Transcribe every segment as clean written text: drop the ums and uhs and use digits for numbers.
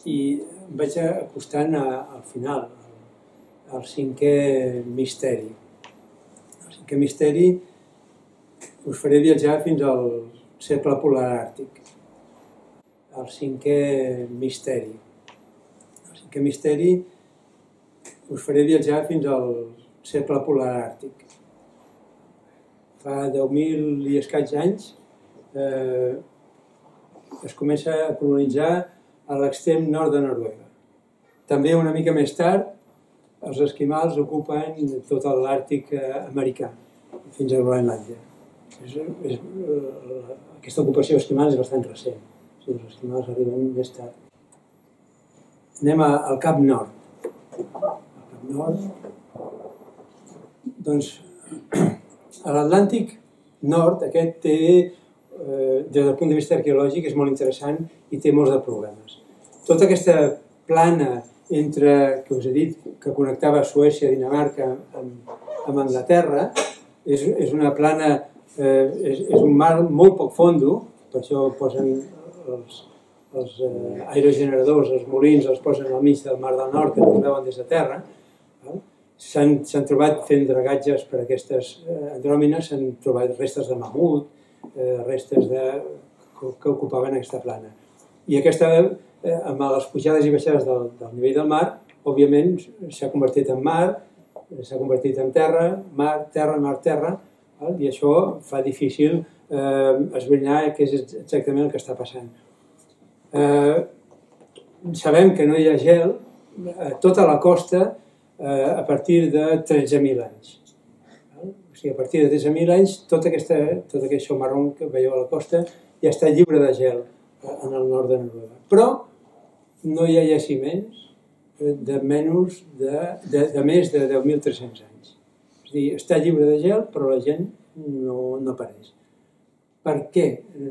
i em vaig acostant al final, al cinquè misteri. El cinquè misteri us faré viatjar fins al cercle polar àrtic. El cinquè misteri. El cinquè misteri us faré viatjar fins al cercle polar àrtic. Fa 10.000 i escaig anys es comença a colonitzar a l'extrem nord de Noruega. També una mica més tard els esquimals ocupen tot l'Àrtic americà, fins a Groenlàndia. Aquesta ocupació esquimal és bastant recent. Els esquimals arriben més tard. Anem al Cap Nord. Al Cap Nord, doncs, a l'Atlàntic Nord, aquest té, des del punt de vista arqueològic, és molt interessant i té molts de problemes. Tota aquesta plana entre, que us he dit, que connectava Suècia, Dinamarca amb Anglaterra, és una plana, és un mar molt poc fondo, per això posen els aerogeneradors, els molins, els posen al mig del Mar del Nord, que no es veuen des de terra. S'han trobat fent dragatges per aquestes andròmines, s'han trobat restes de mamut, restes que ocupaven aquesta plana. I aquesta, amb les pujades i baixades del nivell del mar, òbviament s'ha convertit en mar, s'ha convertit en terra, mar, terra, i això fa difícil esbrinar què és exactament el que està passant. Sabem que no hi ha gel a tota la costa a partir de 13.000 anys. O sigui, a partir de 13.000 anys, tot aquest marró que veieu a la costa ja està lliure de gel en el nord de Noruega. Però no hi ha jaciments de més de 10.300 anys. És a dir, està lliure de gel, però la gent no apareix. Per què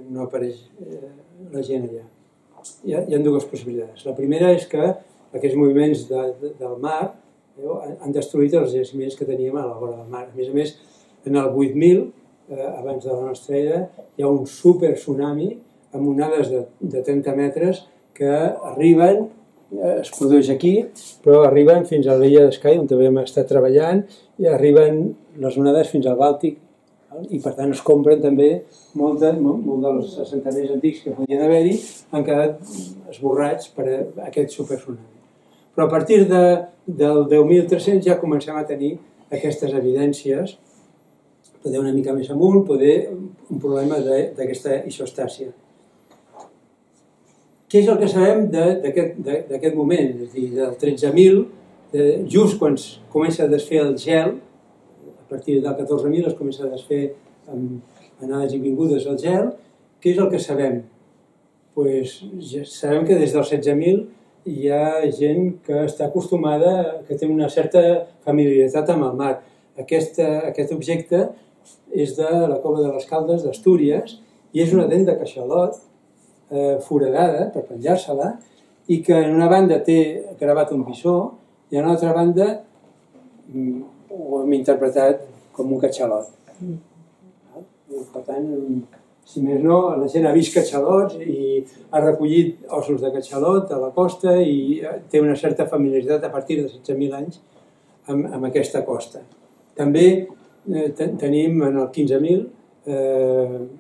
no apareix la gent allà? Hi ha dues possibilitats. La primera és que aquests moviments del mar han destruït els jaciments que teníem a la vora del mar. A més, en el 8.000, abans de la nostra era, hi ha un super tsunami amb onades de 30 metres que arriben, es produeix aquí, però arriben fins a l'illa d'Skye, on també hem estat treballant, i arriben les onades fins al Bàltic, i per tant es compren també molt dels assentaments antics que podien haver-hi, han quedat esborrats per aquest super tsunami. Però a partir del 10.300 ja comencem a tenir aquestes evidències, poder una mica més amunt, poder un problema d'aquesta isostàsia. Què és el que sabem d'aquest moment? És a dir, del 13.000, just quan comença a desfer el gel, a partir del 14.000 es comença a desfer amb anades i vingudes el gel, què és el que sabem? Ja sabem que des dels 16.000 hi ha gent que està acostumada, que té una certa familiaritat amb el mar. Aquest objecte és de la Cova de les Caldes d'Astúries i és una dent de caixalot foradada per penjar-se-la i que en una banda té gravat un bisó i en l'altra banda ho hem interpretat com un catxalot. Per tant, si més no, la gent ha vist catxalots i ha recollit ossos de catxalot a la costa i té una certa familiaritat a partir de 16.000 anys amb aquesta costa. També tenim en el 15.000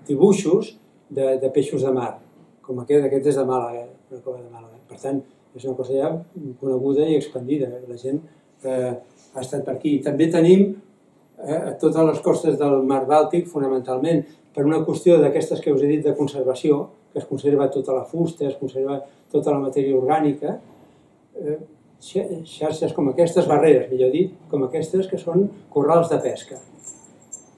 dibuixos de peixos de mar, com aquest és de Màlaga, una cova de Màlaga. Per tant, és una cosa ja coneguda i expandida. La gent ha estat per aquí. També tenim a totes les costes del mar Bàltic, fonamentalment, per una qüestió d'aquestes que us he dit de conservació, que es conserva tota la fusta, es conserva tota la matèria orgànica, xarxes com aquestes, barreres, millor dit, com aquestes, que són corrals de pesca.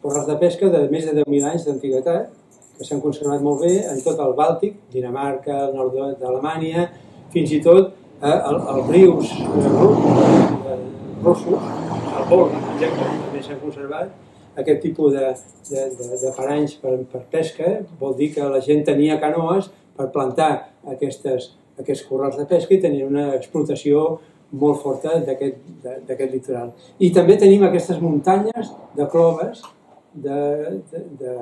Corrals de pesca de més de 10.000 anys d'antiguitat, que s'han conservat molt bé en tot el Bàltic, Dinamarca, el nord d'Alemanya, fins i tot els rius russos, el Volga, per exemple, també s'han conservat. Aquest tipus de paranys per pesca vol dir que la gent tenia canoes per plantar aquests corrals de pesca i tenien una explotació molt forta d'aquest litoral. I també tenim aquestes muntanyes de cloves, de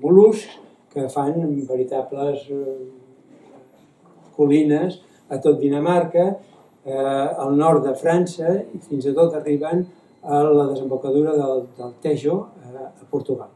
mol·luscs, que fan veritables colines a tot Dinamarca, al nord de França i fins i tot arriben a la desembocadura del Tejo a Portugal.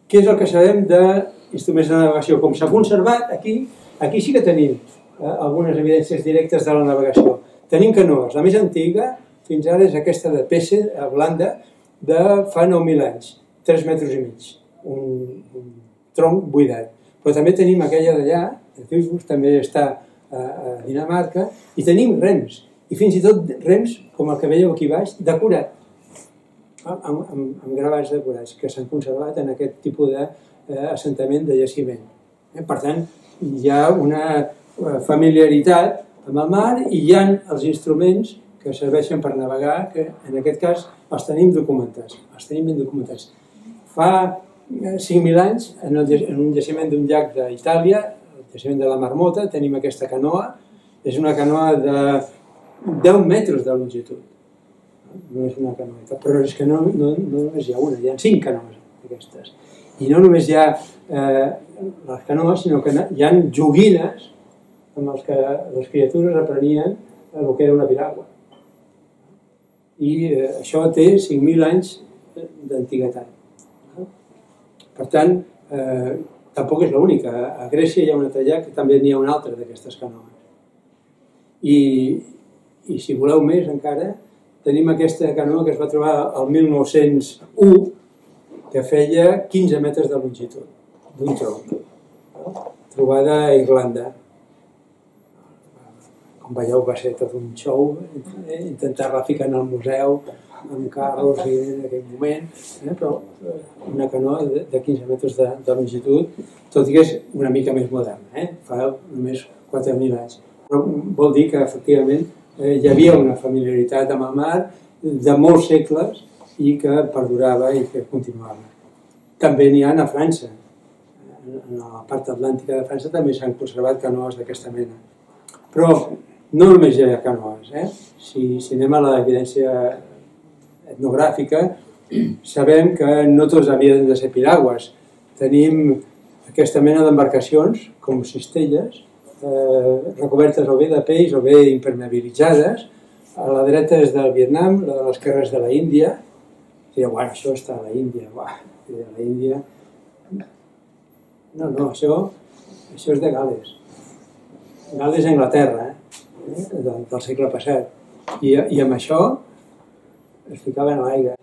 Què és el que sabem d'instruments de navegació? Com s'ha conservat, aquí sí que tenim algunes evidències directes de la navegació. Tenim canoes. La més antiga fins ara és aquesta de Pesse, a Holanda, de fa 9.000 anys, 3 metres i mig, un tronc buidat. Però també tenim aquella d'allà, de Duisburg, també està a Dinamarca, i tenim rems, i fins i tot rems, com el que veieu aquí baix, decorat, amb gravats decorats, que s'han conservat en aquest tipus d'assentament de jaciment. Per tant, hi ha una familiaritat amb el mar i hi ha els instruments que serveixen per navegar, que en aquest cas els tenim documentats. Els tenim ben documentats. Fa 5.000 anys, en un jaciment d'un llac d'Itàlia, el jaciment de la Marmota, tenim aquesta canoa. És una canoa de 10 metres de longitud. No és una canoeta, però és que no només hi ha una, hi ha 5 canoes d'aquestes. I no només hi ha les canoes, sinó que hi ha joguines amb els que les criatures aprenien el que era una piragua. I això té 5.000 anys d'antiguitat. Per tant, tampoc és l'única. A Grècia hi ha un altre llac que també n'hi ha una altra d'aquestes canoes. I si voleu més encara, tenim aquesta canoa que es va trobar el 1901, que feia 15 metres de longitud, d'un tronc, trobada a Irlanda. Com veieu, va ser tot un show, intentar-la ficar en el museu, amb carros en aquell moment, però una canoa de 15 metres de longitud, tot i que és una mica més moderna, fa només 4.000 anys. Però vol dir que, efectivament, hi havia una familiaritat amb el mar de molts segles i que perdurava i que continuava. També n'hi ha a França. En la part atlàntica de França també s'han conservat canoes d'aquesta mena. Però no només hi ha canoes. Si anem a l'evidència etnogràfica, sabem que no tots havien de ser piragües. Tenim aquesta mena d'embarcacions, com cistelles, recobertes o bé de peix o bé impermeabilitzades. A la dreta és del Vietnam, la de l'esquerra és de la Índia. Direu, això està a la Índia. La Índia... No, això és de Gal·les. Gal·les a Anglaterra, del segle passat. I amb això es ficaven a l'aigua.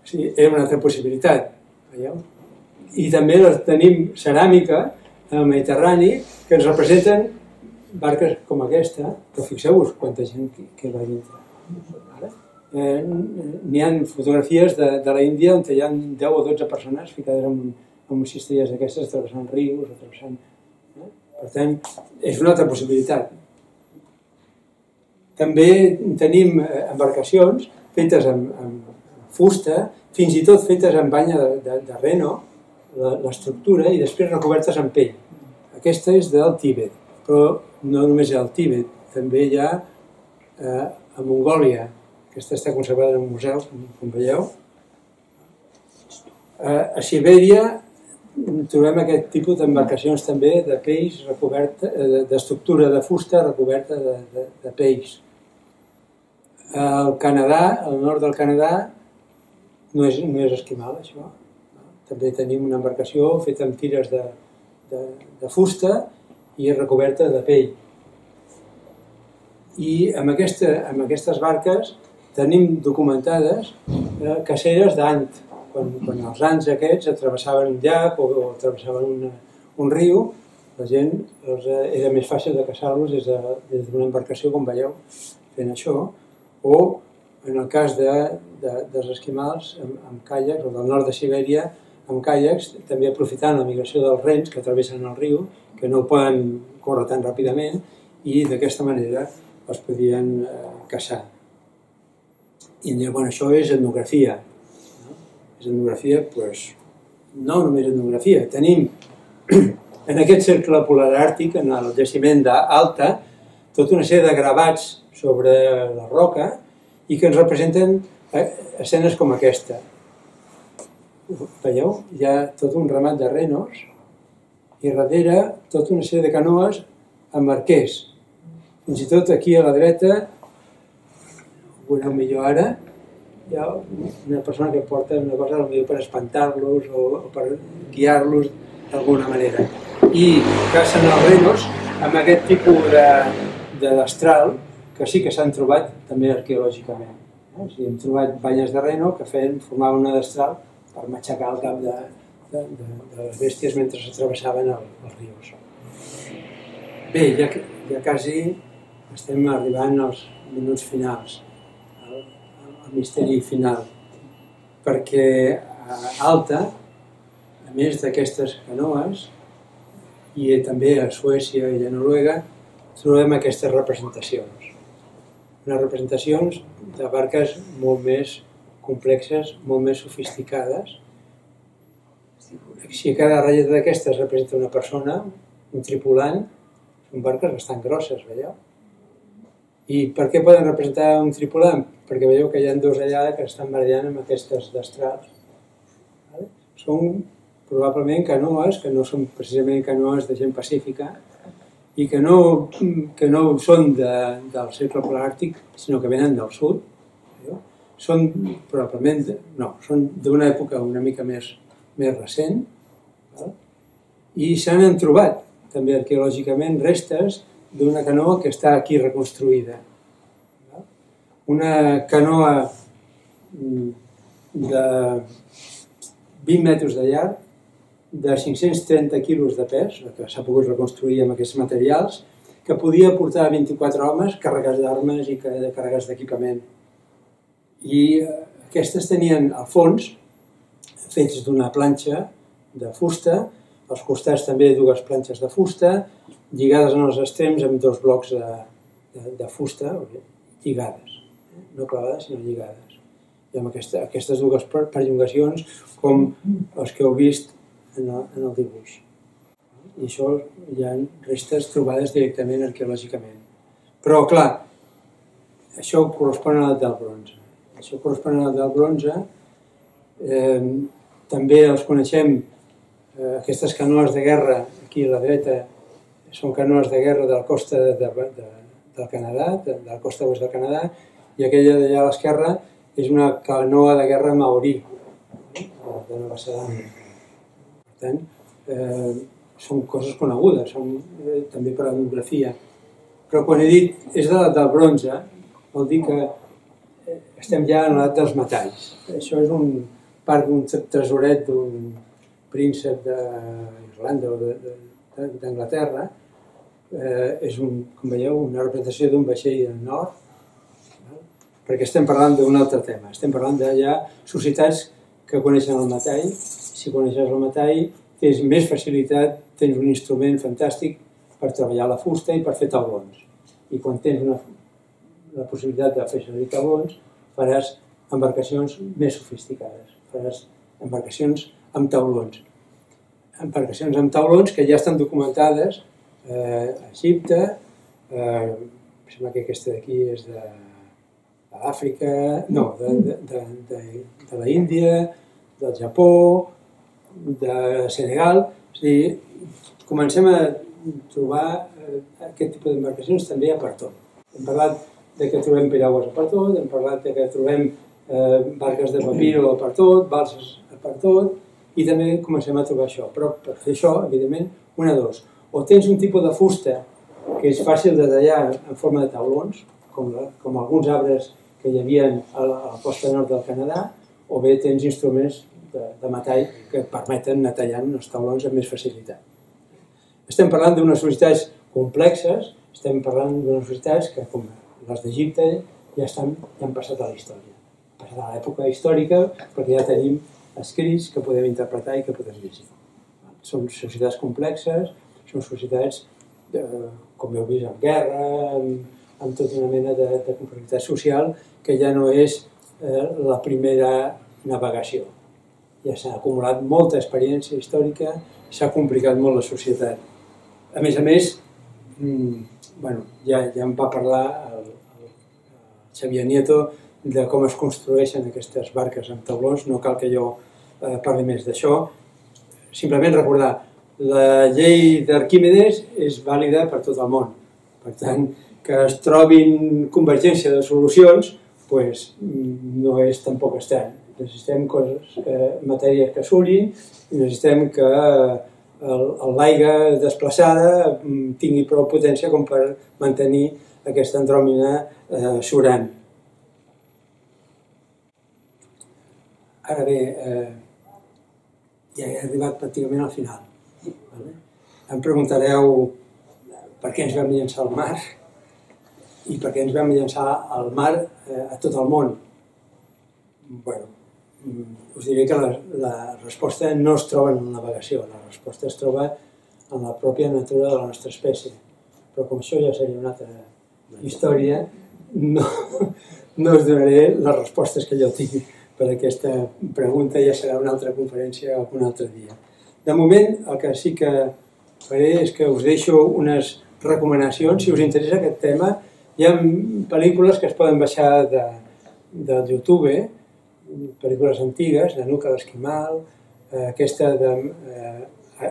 Sí, era una altra possibilitat, veieu? I també tenim ceràmica al Mediterrani que ens representen barques com aquesta, però fixeu-vos quanta gent que va dintre. N'hi ha fotografies de la Índia on hi ha 10 o 12 persones ficades en cistelles d'aquestes, travessant rius, travessant... Per tant, és una altra possibilitat. També tenim embarcacions fetes amb fusta, fins i tot fetes amb banya de reno, l'estructura, i després recobertes amb pell. Aquesta és del Tíbet, però no només hi ha al Tíbet, també hi ha a Mongòlia. Aquesta està conservada en un museu, com veieu. A Sibèria trobem aquest tipus d'embarcacions també de peix recoberta, d'estructura de fusta recoberta de peix. Al Canadà, al nord del Canadà, no és esquimal, això. També tenim una embarcació feta amb tires de fusta i recoberta de pell. I amb aquestes barques tenim documentades caceres d'ant. Quan els ants aquests travessaven un llac o travessaven un riu, la gent era més fàcil de caçar-los des d'una embarcació, com veieu, fent això, o en el cas dels esquimals amb caiacs, o del nord de Sibèria amb caiacs, també aprofitant la migració dels rens que travessen el riu, que no poden córrer tan ràpidament, i d'aquesta manera els podien caçar. I bueno, això és etnografia. És etnografia, doncs, no només etnografia. Tenim en aquest cercle polar àrtic, en el jaciment d'Alta, tota una sèrie de gravats sobre la roca i que ens representen escenes com aquesta. Veieu? Hi ha tot un ramat de renos i darrere tota una sèrie de canoes amb arquers. Fins i tot aquí a la dreta, ho veureu millor ara, hi ha una persona que porta una cosa potser per espantar-los o per guiar-los d'alguna manera. I cacen els renos amb aquest tipus de destral que sí que s'han trobat també arqueològicament. Hem trobat banyes de reno que formaven una destral per matxacar el cap de les bèsties mentre es travessaven els rius. Bé, ja quasi estem arribant als minuts finals, al misteri final, perquè a Alta, a més d'aquestes canoes, i també a Suècia i a Noruega, trobem aquestes representacions. Unes representacions de barques molt més complexes, molt més sofisticades. Si cada ratlleta d'aquestes representa una persona, un tripulant, són barques bastant grosses, veieu? I per què poden representar un tripulant? Perquè veieu que hi ha dos allà que estan barallant amb aquestes destrals. Són probablement canoes, que no són precisament canoes de gent pacífica, i que no són del cercle polar àrtic, sinó que venen del sud. Són probablement, no, són d'una època una mica més recent, i s'han trobat també arqueològicament restes d'una canoa que està aquí reconstruïda. Una canoa de 20 metres de llarg, de 530 quilos de pes, que s'ha pogut reconstruir amb aquests materials, que podia portar 24 homes carregats d'armes i carregats d'equipament. I aquestes tenien, al fons, fets d'una planxa de fusta, als costats també dues planxes de fusta, lligades en els extrems amb dos blocs de fusta, lligades, no clavades sinó lligades. I amb aquestes dues perllongacions com els que heu vist en el dibuix. I això hi ha restes trobades directament arqueològicament. Però, clar, això correspon a l'edat del bronze. Això correspon a l'edat del bronze. També els coneixem, aquestes canoes de guerra, aquí a la dreta, són canoes de guerra de la costa del Canadà, de la costa oest del Canadà, i aquella d'allà a l'esquerra és una canoa de guerra maorí, de Nova Zelanda. Per tant, són coses conegudes, són també per etnografia. Però quan he dit és de l'edat del bronze, vol dir que estem ja en l'edat dels metalls. Això és part d'un tresoret d'un príncep d'Irlanda o d'Anglaterra. És, com veieu, una representació d'un vaixell del nord, perquè estem parlant d'un altre tema. Estem parlant de ja societats que coneixen el metall. Si coneixes el metall, tens més facilitat, tens un instrument fantàstic per treballar la fusta i per fer taulons. I quan tens la possibilitat de fer servir taulons, faràs embarcacions més sofisticades. Faràs embarcacions amb taulons. Embarcacions amb taulons que ja estan documentades a Egipte, em sembla que aquesta d'aquí és d'Àfrica, no, de la Índia, del Japó, de Senegal. És a dir, comencem a trobar aquest tipus d'embarcacions també a per tot. Hem parlat que trobem piragües a per tot, hem parlat que trobem barques de papiro a per tot, balses a per tot, i també comencem a trobar això. Però per fer això, evidentment, una de dos. O tens un tipus de fusta que és fàcil de tallar en forma de taulons, com alguns arbres que hi havia a la costa nord del Canadà, o bé tens instruments de metall que et permeten anar tallant els taulons amb més facilitat. Estem parlant d'unes societats complexes, estem parlant d'unes societats que, com les d'Egipte, ja han passat a la història. Han passat a l'època històrica perquè ja tenim escrits que podem interpretar i que podem llegir. Són societats complexes, són societats, com heu vist, amb guerra, amb tota una mena de complexitat social que ja no és la primera navegació. Ja s'ha acumulat molta experiència històrica, s'ha complicat molt la societat. A més, ja em va parlar el Xavier Nieto de com es construeixen aquestes barques amb taulons, no cal que jo parli més d'això. Simplement recordar, la llei d'Arquímedes és vàlida per tot el món. Per tant, que es trobin convergència de solucions no és tampoc estrany. Necessitem coses, matèries que s'unin i necessitem que l'aigua desplaçada tingui prou potència com per mantenir aquesta andròmina surant. Ara bé, ja he arribat pràcticament al final. Em preguntareu per què ens vam llançar al mar i per què ens vam llançar al mar a tot el món. Bé, us diré que la resposta no es troba en la navegació, la resposta es troba en la pròpia natura de la nostra espècie. Però com això ja seria una altra història, no us donaré les respostes que jo tinc per aquesta pregunta, ja serà una altra conferència un altre dia. De moment, el que sí que faré és que us deixo unes recomanacions. Si us interessa aquest tema, hi ha pel·lícules que es poden baixar del YouTube, pel·lícules antigues, La nuca d'Esquimal, aquesta de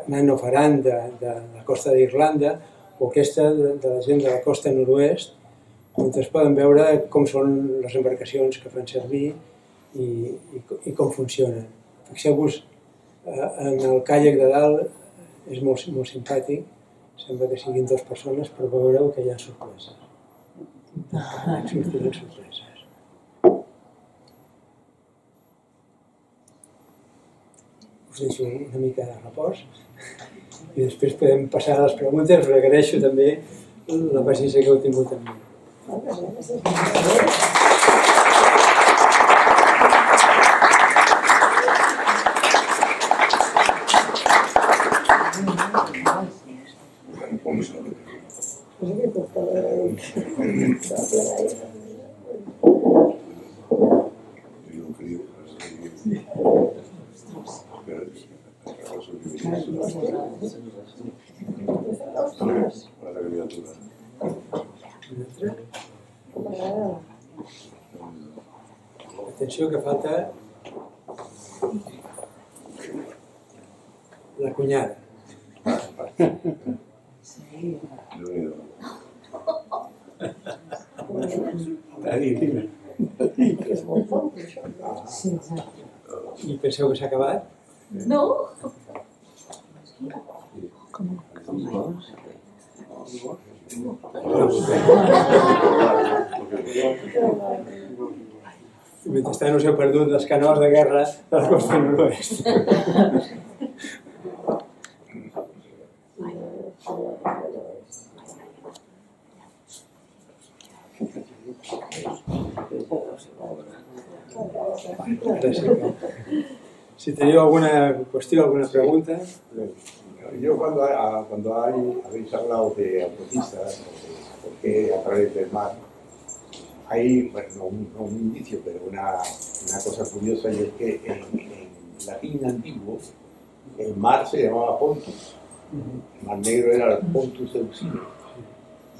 Man of Aran de la costa d'Irlanda, o aquesta de la gent de la costa nord-oest, on es poden veure com són les embarcacions que fan servir i com funcionen. Fixeu-vos en el caiac de dalt, és molt simpàtic, sembla que siguin dues persones, però veureu que hi ha sorpreses. Sortiran sorpreses. Us deixo una mica de repòs i després podem passar a les preguntes. Us agraeixo també la paciència que heu tingut amb mi. Atenció que falta la cunyada. I penseu que s'ha acabat? No. Mentrestant us heu perdut les canoes de guerra de la costa nord-oest. Si teniu alguna qüestió, alguna pregunta. Yo cuando habéis hablado de autopistas, porque a través del mar, hay, bueno, no un indicio, pero una cosa curiosa, y es que en latín antiguo el mar se llamaba Pontus, el mar Negro era el Pontus Euxine,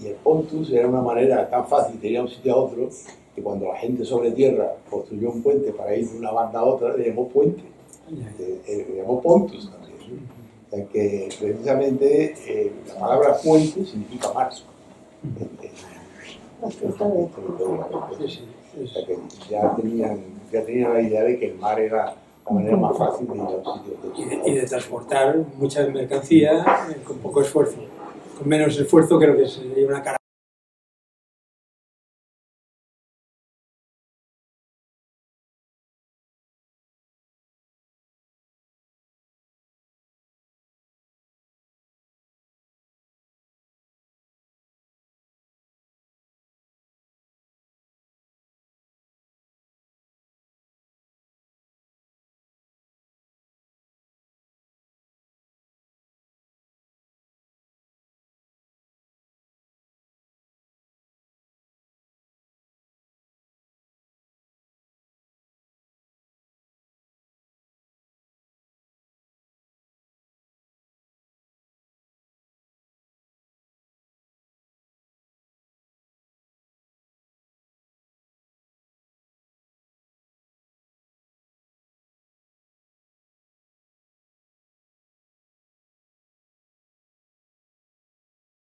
y el Pontus era una manera tan fácil de ir a un sitio a otro, que cuando la gente sobre tierra construyó un puente para ir de una banda a otra, le llamó puente, le llamó Pontus también. O sea que precisamente la palabra puente significa mar. O sea que ya tenían la idea de que el mar era la manera más fácil de ir a un sitio. Y de transportar mucha mercancía con poco esfuerzo. Con menos esfuerzo creo que sería una cara.